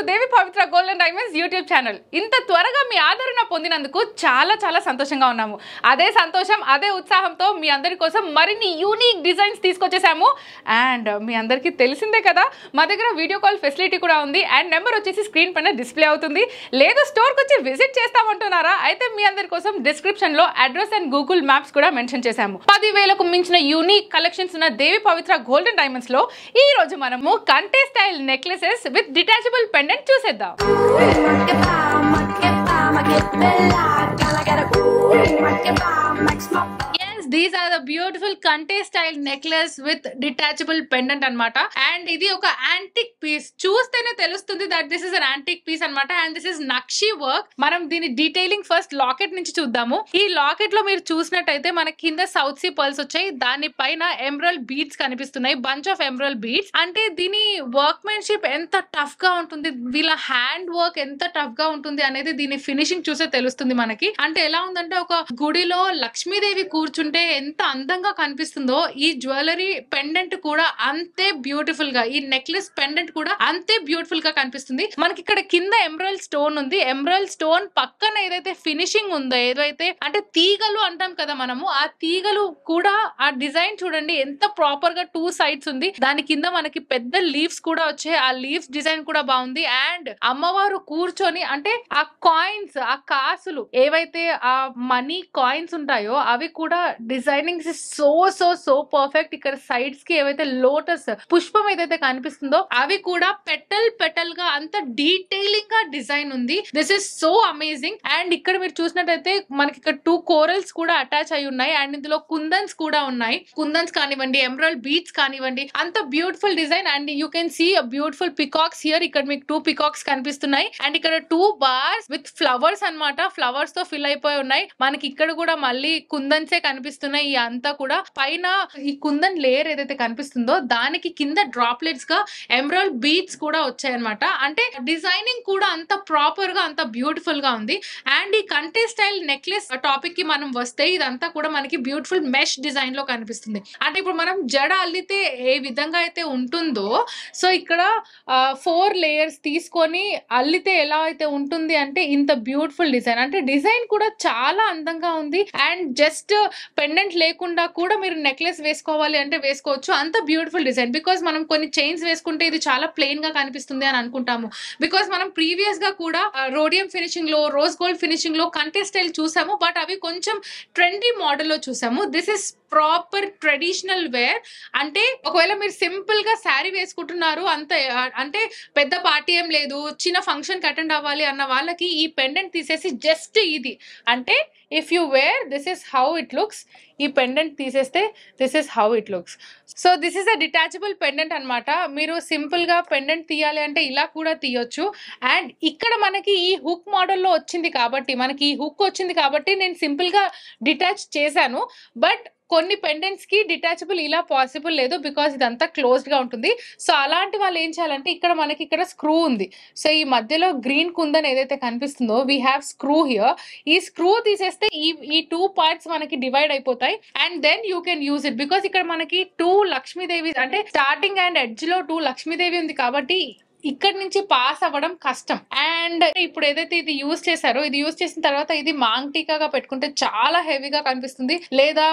To Devi Pavitra gold and diamonds YouTube channel. ఇంత త్వరగా మీ ఆదరణ పొందినందుకు చాలా చాలా సంతోషంగా ఉన్నాము. అదే సంతోషం, అదే ఉత్సాహంతో మీ అందరి కోసం మరిన్ని యూనిక్ డిజైన్స్ తీసుకొచ్చేసాము. అండ్ మీ అందరికీ తెలిసిందే కదా, మా దగ్గర వీడియో కాల్ ఫెసిలిటీ కూడా ఉంది. అండ్ నెంబర్ వచ్చేసి స్క్రీన్ పైన డిస్ప్లే అవుతుంది. లేదు స్టోర్కి వచ్చి విజిట్ చేస్తామంటున్నారా, అయితే మీ అందరి కోసం డిస్క్రిప్షన్లో అడ్రస్ అండ్ గూగుల్ మ్యాప్స్ కూడా మెన్షన్ చేశాము. 10,000కు మించిన యూనిక్ కలెక్షన్స్ ఉన్న దేవి పవిత్ర గోల్డ్ అండ్ డైమండ్స్ లో ఈ రోజు మనము కంటే style necklaces with detachable pendant చూసేద్దాం. These are the beautiful Kante style necklace with detachable pendant anamata, and ఇది ఒక యాంటిక్ పీస్. చూస్తేనే తెలుస్తుంది that this is an antique piece anamata, and this is Nakshi work. మనం దీని detailing first locket నుంచి చూద్దాము. ఈ లాకెట్ లో మీరు చూసినట్టయితే మన కింద సౌత్ సీ పర్ల్స్ వచ్చాయి, దానిపైన ఎమరల్డ్ బీడ్స్ కనిపిస్తున్నాయి, బంచ్ ఆఫ్ ఎమరల్డ్ బీడ్స్. అంటే దీని వర్క్మెన్షిప్ ఎంత టఫ్ గా ఉంటుంది, వీళ్ళ హ్యాండ్ వర్క్ ఎంత టఫ్ గా ఉంటుంది అనేది దీని ఫినిషింగ్ చూసే తెలుస్తుంది మనకి. అంటే ఎలా ఉందంటే ఒక గుడిలో లక్ష్మీదేవి కూర్చుంటే ఎంత అందంగా కనిపిస్తుందో ఈ జ్యువెలరీ పెండెంట్ కూడా అంతే బ్యూటిఫుల్ గా, ఈ నెక్లెస్ పెండెంట్ కూడా అంతే బ్యూటిఫుల్ గా కనిపిస్తుంది. మనకి ఇక్కడ కింద ఎమరల్డ్ స్టోన్ ఉంది. ఎమరల్డ్ స్టోన్ పక్కన ఏదైతే ఫినిషింగ్ ఉందో, ఏదైతే అంటే తీగలు అంటాం కదా మనము, ఆ తీగలు కూడా ఆ డిజైన్ చూడండి ఎంత ప్రాపర్ గా టూ సైడ్స్ ఉంది. దాని కింద మనకి పెద్ద లీవ్స్ కూడా వచ్చాయి. ఆ లీవ్స్ డిజైన్ కూడా బాగుంది. అండ్ అమ్మవారు కూర్చొని అంటే ఆ కాయిన్స్, ఆ కాసులు ఏవైతే ఆ మనీ కాయిన్స్ ఉంటాయో అవి కూడా designing so so so perfect. ఇక్కడ సైడ్స్ కి ఏవైతే లోటస్ పుష్పం ఏదైతే కనిపిస్తుందో అవి కూడా పెటల్ పెటల్ గా అంత డీటెయిలింగ్ గా డిజైన్ ఉంది. This is so amazing. And ఇక్కడ మీరు చూసినట్టయితే మనకి ఇక్కడ 2 కోరల్స్ కూడా అటాచ్ అయి ఉన్నాయి. అండ్ ఇందులో కుందన్స్ కూడా ఉన్నాయి. కుందన్స్ కానివ్వండి, ఎమరల్డ్ బీడ్స్ కానివ్వండి, అంత beautiful design. And you can see a beautiful peacocks here. ఇక్కడ మీకు 2 పికాక్స్ కనిపిస్తున్నాయి. అండ్ ఇక్కడ 2 బార్స్ విత్ ఫ్లవర్స్ అన్నమాట, ఫ్లవర్స్ తో ఫిల్ అయిపోయి ఉన్నాయి. మనకి ఇక్కడ కూడా మళ్ళీ కుందన్సే కనిపిస్తున్నాయి. ఈ అంతా కూడా పైన ఈ కుందన్ లేయర్ ఏదైతే కనిపిస్తుందో దానికి కింద డ్రాప్లెట్స్ గా ఎమరల్డ్ బీడ్స్ కూడా వచ్చాయన్నమాట. అంటే డిజైనింగ్ కూడా అంత ప్రాపర్ గా అంత బ్యూటిఫుల్ గా ఉంది. అండ్ ఈ కంటే స్టైల్ నెక్లెస్ టాపిక్ కి మనం వస్తే ఇదంతా కూడా మనకి బ్యూటిఫుల్ మెష్ డిజైన్ లో కనిపిస్తుంది. అంటే ఇప్పుడు మనం జడ అల్లితే ఏ విధంగా అయితే ఉంటుందో, సో ఇక్కడ 4 లేయర్స్ తీసుకొని అల్లితే ఎలా అయితే ఉంటుంది అంటే ఇంత బ్యూటిఫుల్ డిజైన్. అంటే డిజైన్ కూడా చాలా అందంగా ఉంది. అండ్ జస్ట్ పెండెంట్ లేకుండా కూడా మీరు నెక్లెస్ వేసుకోవాలి అంటే వేసుకోవచ్చు, అంత బ్యూటిఫుల్ డిజైన్. బికాస్ మనం కొన్ని చైన్స్ వేసుకుంటే ఇది చాలా ప్లెయిన్ గా కనిపిస్తుంది అని అనుకుంటాము. బికాస్ మనం ప్రీవియస్ గా కూడా రోడియం ఫినిషింగ్ లో, రోజ్ గోల్డ్ ఫినిషింగ్ లో కంటే స్టైల్ చూసాము, బట్ అవి కొంచెం ట్రెండీ మోడల్ లో చూసాము. This is proper traditional wear. అంటే ఒకవేళ మీరు సింపుల్ గా శారీ వేసుకుంటున్నారు, అంత అంటే పెద్ద పార్టీ ఏం లేదు, చిన్న ఫంక్షన్ కి అటెండ్ అవ్వాలి అన్న వాళ్ళకి ఈ పెండెంట్ తీసేసి జస్ట్ ఇది అంటే if you wear this is how it looks. ఈ పెండెంట్ తీసేస్తే this is how it looks. So this is a detachable pendant అనమాట. మీరు సింపుల్ గా పెండెంట్ తీయాలి అంటే ఇలా కూడా తీయొచ్చు. అండ్ ఇక్కడ మనకి ఈ హుక్ మోడల్లో వచ్చింది కాబట్టి, మనకి ఈ హుక్ వచ్చింది కాబట్టి నేను సింపుల్ గా డిటాచ్ చేశాను. బట్ కొన్ని పెండెంట్స్ కి డిటాచబుల్ ఇలా పాసిబుల్ లేదు, బికాస్ ఇదంతా క్లోజ్డ్ గా ఉంటుంది. సో అలాంటి వాళ్ళు ఏం చేయాలంటే ఇక్కడ మనకి ఇక్కడ స్క్రూ ఉంది. సో ఈ మధ్యలో గ్రీన్ కుందన్ ఏదైతే కనిపిస్తుందో వీ హ్యావ్ స్క్రూ హియర్. ఈ స్క్రూ తీసేస్తే ఈ 2 పార్ట్స్ మనకి డివైడ్ అయిపోతాయి. And then you can use it. Because ఇక్కడ మనకి 2 లక్ష్మీదేవి అంటే స్టార్టింగ్ అండ్ ఎడ్జ్ లో 2 లక్ష్మీదేవి ఉంది కాబట్టి ఇక్కడ నుంచి పాస్ అవ్వడం కష్టం. అండ్ ఇప్పుడు ఏదైతే ఇది యూజ్ చేశారో, ఇది యూజ్ చేసిన తర్వాత ఇది మాంగ్ టీకాగా పెట్టుకుంటే చాలా హెవీగా కనిపిస్తుంది, లేదా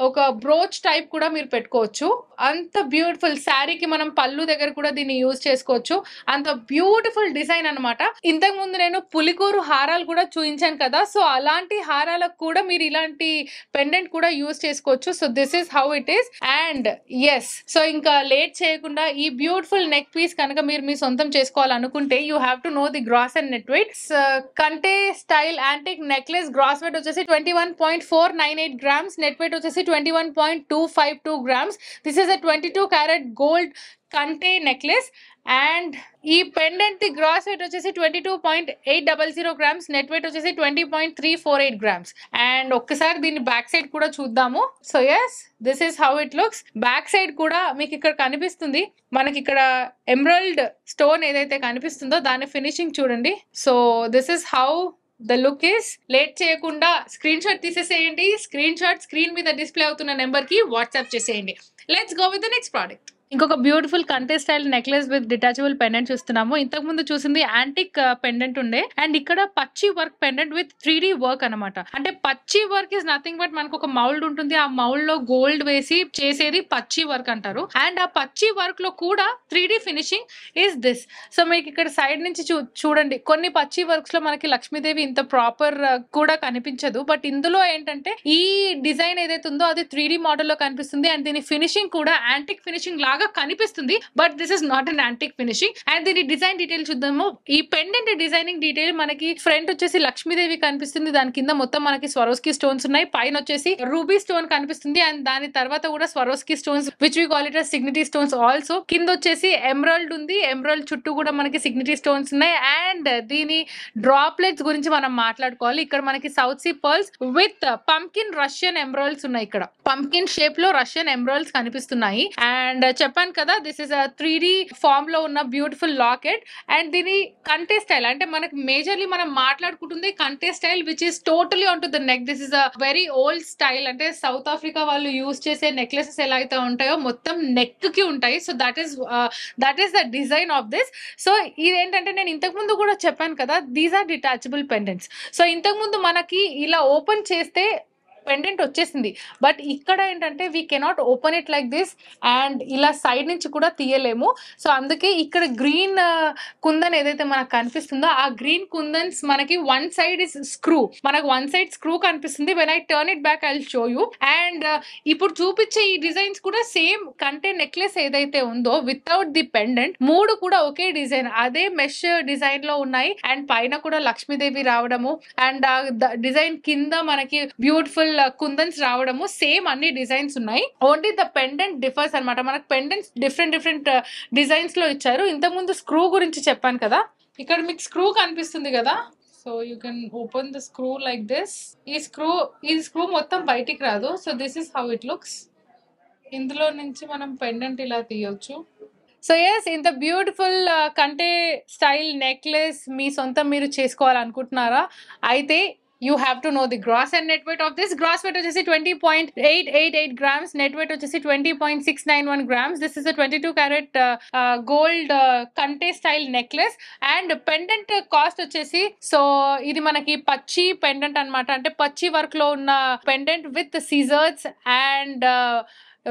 ఒక బ్రోచ్ టైప్ కూడా మీరు పెట్టుకోవచ్చు. అంత బ్యూటిఫుల్ శారీకి మనం పళ్ళు దగ్గర కూడా దీన్ని యూజ్ చేసుకోవచ్చు. అంత బ్యూటిఫుల్ డిజైన్ అనమాట. ఇంతకు ముందు నేను పులికూరు హారాలు కూడా చూపించాను కదా, సో అలాంటి హారాలకు కూడా మీరు ఇలాంటి పెండెంట్ కూడా యూజ్ చేసుకోవచ్చు. So this is how it is. And yes, so ఇంకా లేట్ చేయకుండా ఈ బ్యూటిఫుల్ నెక్ పీస్ కనుక మీరు మీ సొంత చేసుకోవాలనుకుంటే you have to know the gross and net weight. కంటే style antique necklace gross weight వచ్చేసి 21.498 గ్రామ్స్, నెట్ వెయిట్ వచ్చేసి 21.252 grams. This is a 22 carat gold కంటే నెక్లెస్. అండ్ ఈ పెండెంట్ ది గ్రాస్ వెయిట్ వచ్చేసి 22.800 గ్రామ్స్, నెట్ వెయిట్ వచ్చేసి 20.348 grams. And ఒక్కసారి దీన్ని back side కూడా చూద్దాము. So yes, this is how it looks. Back side కూడా మీకు ఇక్కడ కనిపిస్తుంది, మనకి ఇక్కడ ఎమరల్డ్ స్టోన్ ఏదైతే కనిపిస్తుందో దాని ఫినిషింగ్ చూడండి. So this is how the look is. Late చేయకుండా స్క్రీన్ షాట్ తీసేసేయండి. స్క్రీన్ షాట్ స్క్రీన్ మీద డిస్ప్లే అవుతున్న నెంబర్ కి వాట్సాప్ చేసేయండి. Let's go with the next product. ఇంకొక బ్యూటిఫుల్ కంటే style necklace with detachable pendant చూస్తున్నాము. ఇంతకు ముందు చూసింది యాంటిక్ పెండెంట్ ఉండే, అండ్ ఇక్కడ పచ్చి work pendant with 3D work అనమాట. అంటే పచ్చి వర్క్ ఇస్ నథింగ్ బట్ మనకు ఒక మౌల్డ్ ఉంటుంది, ఆ మౌల్డ్ లో గోల్డ్ వేసి చేసేది పచ్చి వర్క్ అంటారు. అండ్ ఆ పచ్చి వర్క్ లో కూడా 3D finishing is this. So మీకు ఇక్కడ సైడ్ నుంచి చూడండి, కొన్ని పచ్చి వర్క్స్ లో మనకి లక్ష్మీదేవి ఇంత ప్రాపర్ కూడా కనిపించదు, బట్ ఇందులో ఏంటంటే ఈ డిజైన్ ఏదైతే ఉందో అది 3D మోడల్ లో కనిపిస్తుంది. అండ్ దీని ఫినిషింగ్ కూడా యాంటిక్ ఫినిషింగ్ లాగా కనిపిస్తుంది, but this is not an antique finishing. And దీని డిజైన్ డీటెయిల్ చూద్దాము. ఈ పెండెంట్ డిజైనింగ్ డీటెయిల్ మనకి ఫ్రంట్ వచ్చేసి లక్ష్మీదేవి కనిపిస్తుంది, దాని కింద మొత్తం మనకి స్వరోస్కి స్టోన్స్ ఉన్నాయి, పైన వచ్చేసి రూబీ స్టోన్ కనిపిస్తుంది, అండ్ దాని తర్వాత కూడా Swarovski stones which we call it as Signity stones also. కింద వచ్చేసి ఎమరాల్డ్ ఉంది, ఎమరాల్డ్ చుట్టూ కూడా మనకి సిగ్నిటీ స్టోన్స్ ఉన్నాయి. అండ్ దీని డ్రాప్లెట్స్ గురించి మనం మాట్లాడుకోవాలి. ఇక్కడ మనకి south sea pearls with pumpkin Russian emeralds ఉన్నాయి. ఇక్కడ పంకిన్ షేప్ లో రష్యన్ ఎమరాల్డ్స్ కనిపిస్తున్నాయి. అండ్ చెప్పాను కదా, దిస్ ఇస్ 3D ఫార్మ్ లో ఉన్న బ్యూటిఫుల్ లాకెట్. అండ్ దీని కంటే స్టైల్ అంటే మనకి మేజర్లీ మనం మాట్లాడుకుంటుంది కంటే style which is totally on to the neck. This is a very old style. అంటే సౌత్ ఆఫ్రికా వాళ్ళు యూజ్ చేసే నెక్లెసెస్ ఎలా అయితే ఉంటాయో మొత్తం నెక్ కి ఉంటాయి. So that is the design of this. So ఇదేంటంటే నేను ఇంతకు ముందు కూడా చెప్పాను కదా, these are detachable pendants. So ఇంతకు ముందు మనకి ఇలా ఓపెన్ చేస్తే పెండెంట్ వచ్చేసింది, బట్ ఇక్కడ ఏంటంటే we cannot open it like this, and ఇలా సైడ్ నుంచి కూడా తీయలేము. సో అందుకే ఇక్కడ గ్రీన్ కుందన్ ఏదైతే మనకు కనిపిస్తుందో ఆ గ్రీన్ కుందన్స్ మనకి వన్ సైడ్ ఇస్ స్క్రూ, మనకు వన్ సైడ్ స్క్రూ కనిపిస్తుంది. When I turn it back I will show you. And ఇప్పుడు చూపించే ఈ డిజైన్స్ కూడా సేమ్ కంటే నెక్లెస్ ఏదైతే ఉందో వితౌట్ ది పెండెంట్, మూడు కూడా ఒకే డిజైన్, అదే మెష్ డిజైన్ లో ఉన్నాయి. అండ్ పైన కూడా లక్ష్మీదేవి రావడము, అండ్ డిజైన్ కింద మనకి బ్యూటిఫుల్ కుందన్స్ రావడము, సేమ్ అన్ని డిజైన్స్ ఉన్నాయి. ఓన్లీ ద పెండెంట్ డిఫర్స్ అనమాట. మనకు పెండెంట్స్ డిఫరెంట్ డిజైన్స్ లో ఇచ్చారు. ఇంతకు ముందు స్క్రూ గురించి చెప్పాను కదా, ఇక్కడ మీకు స్క్రూ కనిపిస్తుంది కదా. So you can open the screw like this. ఈ స్క్రూ మొత్తం బయటికి రాదు. So this is how it looks. ఇందులో నుంచి మనం పెండెంట్ ఇలా తీయొచ్చు. సో ఎస్, ఇంత బ్యూటిఫుల్ కంటే స్టైల్ నెక్లెస్ మీ సొంతం మీరు చేసుకోవాలనుకుంటున్నారా? అయితే you have to know the gross and net weight of this. Gross weight వచ్చేసి 20.888 grams, net weight వచ్చేసి 20.691 grams. This is a 22 carat gold కంటే style necklace. And pendant cost వచ్చేసి, so ఇది మనకి పచ్చి పెండెంట్ అన్నమాట. అంటే పచ్చి వర్క్ లో ఉన్న pendant with scissors and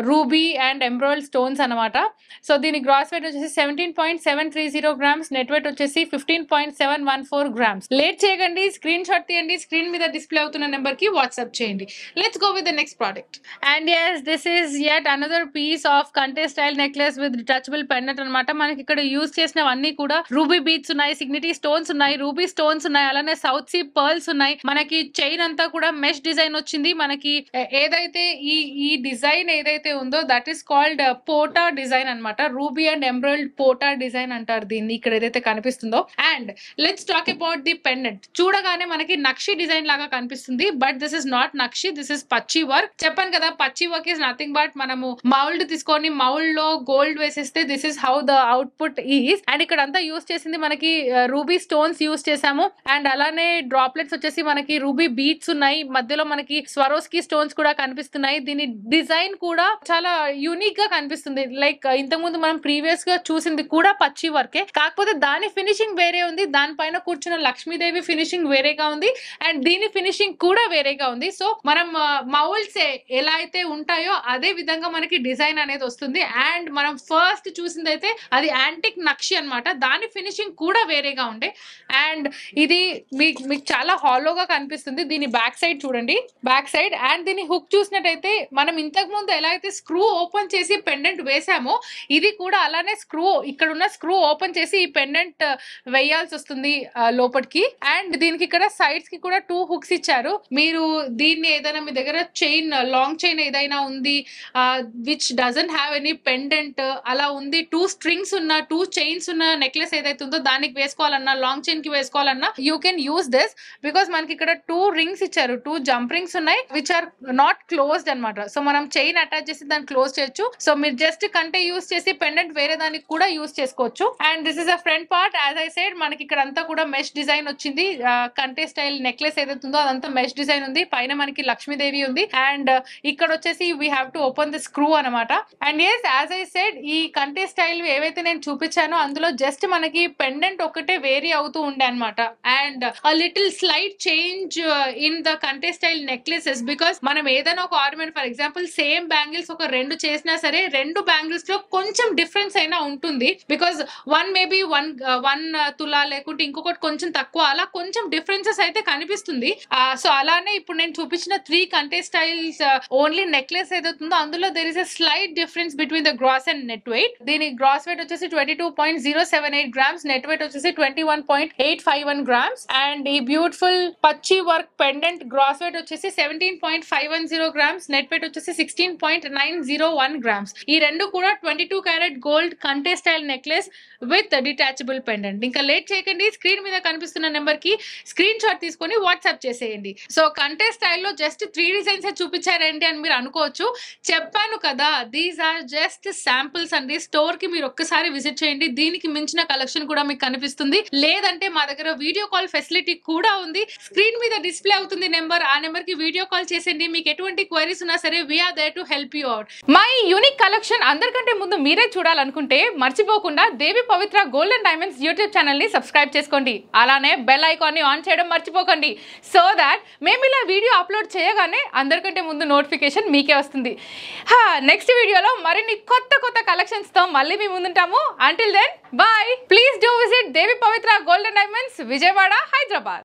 ruby and emerald stones అనమాట. సో దీని గ్రాస్ వెయిట్ వచ్చేసి 17.730 గ్రామ్స్, నెట్ వెయిట్ వచ్చేసి 15.714 గ్రామ్స్. లేట్ చేయకండి, స్క్రీన్ షాట్ తీయండి, స్క్రీన్ మీద డిస్ప్లే అవుతున్న నెంబర్ కి వాట్సాప్ చేయండి. Let's go with the next product. And yes, this is yet another piece of కంటే style necklace with detachable pendant అనమాట. మనకి ఇక్కడ యూజ్ చేసినవన్నీ కూడా రూబీ బీడ్స్ ఉన్నాయి, సిగ్నిటీ స్టోన్స్ ఉన్నాయి, రూబీ స్టోన్స్ ఉన్నాయి, అలానే సౌత్ సీ పర్ల్స్ ఉన్నాయి. మనకి చైన్ అంతా కూడా మెష్ డిజైన్ వచ్చింది. మనకి ఏదైతే ఈ డిజైన్ ఏదైతే ఉందో దట్ ఈస్ కాల్డ్ పోటా డిజైన్ అన్నమాట. రూబీ అండ్ ఎమరాల్డ్ పోటా డిజైన్ అంటారు దీన్ని, ఇక్కడ ఏదైతే కనిపిస్తుందో. And let's talk about the pendant. చూడగానే మనకి నక్షి డిజైన్ లాగా కనిపిస్తుంది, but this is not nakshi, this is పచ్చి వర్క్. చెప్పాను కదా, పచ్చి వర్క్ ఇస్ నథింగ్ బట్ మనము మౌల్డ్ తీసుకొని మౌల్డ్ లో గోల్డ్ వేసేస్తే this is how the output is. And ఇక్కడ అంతా యూస్ చేసింది మనకి రూబీ స్టోన్స్ యూస్ చేసాము. అండ్ అలానే డ్రాప్లెట్స్ వచ్చేసి మనకి రూబీ బీట్స్ ఉన్నాయి, మధ్యలో మనకి స్వరోస్కి స్టోన్స్ కూడా కనిపిస్తున్నాయి. దీని డిజైన్ కూడా చాలా యూనిక్ గా కనిపిస్తుంది. లైక్ ఇంతకుముందు మనం ప్రీవియస్ గా చూసింది కూడా పచ్చి వర్కే, కాకపోతే దాని ఫినిషింగ్ వేరే ఉంది, దానిపైన కూర్చున్న లక్ష్మీదేవి ఫినిషింగ్ వేరేగా ఉంది, అండ్ దీని ఫినిషింగ్ కూడా వేరేగా ఉంది. సో మనం మౌల్డ్స్ ఎలా అయితే ఉంటాయో అదే విధంగా మనకి డిజైన్ అనేది వస్తుంది. అండ్ మనం ఫస్ట్ చూసింది అయితే అది యాంటిక్ నక్షి అన్నమాట, దాని ఫినిషింగ్ కూడా వేరేగా ఉండే. అండ్ ఇది మీకు చాలా హాలోగా కనిపిస్తుంది. దీని బ్యాక్ సైడ్ చూడండి, బ్యాక్ సైడ్. అండ్ దీని హుక్ చూసినట్టయితే మనం ఇంతకు ముందు ఎలా అయితే స్క్రూ ఓపెన్ చేసి పెండెంట్ వేసామో ఇది కూడా అలానే ఇక్కడ ఉన్న స్క్రూ ఓపెన్ చేసి ఈ పెండెంట్ వేయాల్సి వస్తుంది లోపలికి. అండ్ దీనికి ఇక్కడ సైడ్స్ కి కూడా 2 హుక్స్ ఇచ్చారు. మీరు దీన్ని ఏదైనా మీ దగ్గర చైన్, లాంగ్ చైన్ ఏదైనా ఉంది which doesn't have any pendant అలా ఉంది, 2 స్ట్రింగ్స్ ఉన్న 2 చైన్స్ ఉన్న నెక్లెస్ ఏదైతే ఉందో దానికి వేసుకోవాలన్నా, లాంగ్ చైన్ కి వేసుకోవాలన్నా you can use this. Because మనకి ఇక్కడ 2 రింగ్స్ ఇచ్చారు, 2 జంప్ రింగ్స్ ఉన్నాయి విచ్ ఆర్ నాట్ క్లోజ్డ్ అనమాట. సో మనం చైన్ అటాచ్ చేసి దాన్ని క్లోజ్ చేయొచ్చు. సో మీరు జస్ట్ కంటే యూస్ చేసి పెండెంట్ వేరే దానికి కూడా యూస్ చేసుకోవచ్చు. And this is a front part. As I said మనకి ఇక్కడ అంతా కూడా మెష్ డిజైన్ వచ్చింది. కంటే స్టైల్ నెక్లెస్ ఏదైతే ఉందో అదంతా మెష్ డిజైన్ ఉంది. పైన మనకి లక్ష్మీదేవి ఉంది. అండ్ ఇక్కడ వచ్చేసి we have to open the screw అనమాట. And yes as I said ఈ కంటే స్టైల్ ఏవైతే నేను చూపించానో అందులో జస్ట్ మనకి పెండెంట్ ఒకటే వేరీ అవుతూ ఉండే అనమాట. And a little slight change in the కంటే స్టైల్ నెక్లెసెస్, బికాస్ మనం ఏదైనా ఒక ornament for example same bangles ఒక 2 చేసినా సరే 2 బ్యాంగిల్స్ లో కొంచెం డిఫరెన్స్ అయినా ఉంటుంది. బికాస్ వన్ మేబీ వన్ తులా లేకుంటే ఇంకొకటి కొంచెం తక్కువ, అలా కొంచెం డిఫరెన్సెస్ అయితే కనిపిస్తుంది. సో అలానే ఇప్పుడు నేను చూపించిన 3 కంటే స్టైల్స్ ఓన్లీ నెక్లెస్ ఏదైతుందో అందులో there is a slight difference between the gross and net weight. దీని గ్రాస్ వెయిట్ వచ్చేసి 22.078 గ్రామ్స్, నెట్ వెయిట్ వచ్చేసి 21.851 గ్రామ్స్. అండ్ ఈ బ్యూటిఫుల్ పచ్చి వర్క్ పెండెంట్ గ్రాస్ వెయిట్ వచ్చేసి 17.510 గ్రామ్స్, నెట్ వెయిట్ వచ్చేసి 16.901 గ్రామ్స్. ఈ రెండు కూడా 22 క్యారెట్ గోల్డ్ కంటే style necklace with detachable pendant. ఇంకా లేట్ చేయకండి, స్క్రీన్ మీద కనిపిస్తున్న నెంబర్ కి స్క్రీన్ షాట్ తీసుకొని వాట్సాప్ చేసేయండి. సో కంటే స్టైల్లో జస్ట్ 3 డిజైన్స్ చూపించారండి అని మీరు అనుకోవచ్చు. చెప్పాను కదా, దీస్ ఆర్ జస్ట్ శాంపుల్స్ అండి. స్టోర్ కి మీరు ఒక్కసారి విజిట్ చేయండి, దీనికి మించిన కలెక్షన్ కూడా మీకు కనిపిస్తుంది. లేదంటే మా దగ్గర వీడియో కాల్ ఫెసిలిటీ కూడా ఉంది. స్క్రీన్ మీద డిస్ప్లే అవుతుంది నెంబర్, ఆ నెంబర్ కి వీడియో కాల్ చేసేయండి. మీకు ఎటువంటి క్వైరీస్ ఉన్నా సరే we are there to help you out. My unique collection అందరికంటే ముందు మీరే చూడాలనుకుంటే మర్చిపోకుండా Devi Pavitra gold and diamonds YouTube channel ని సబ్స్క్రైబ్ చేసుకోండి. అలానే బెల్ ఐకాన్ ని ఆన్ చేయడం మర్చిపోకండి. సో దాట్ మేము ఇలా వీడియో అప్లోడ్ చేయగానే అందరికంటే ముందు నోటిఫికేషన్ మీకే వస్తుంది. నెక్స్ట్ వీడియోలో మరిన్ని కొత్త కొత్త కలెక్షన్స్ తో మళ్ళీ మీ ముందుంటాము. Until then bye. Please do visit Devi Pavitra gold and diamonds, Vijayawada, Hyderabad.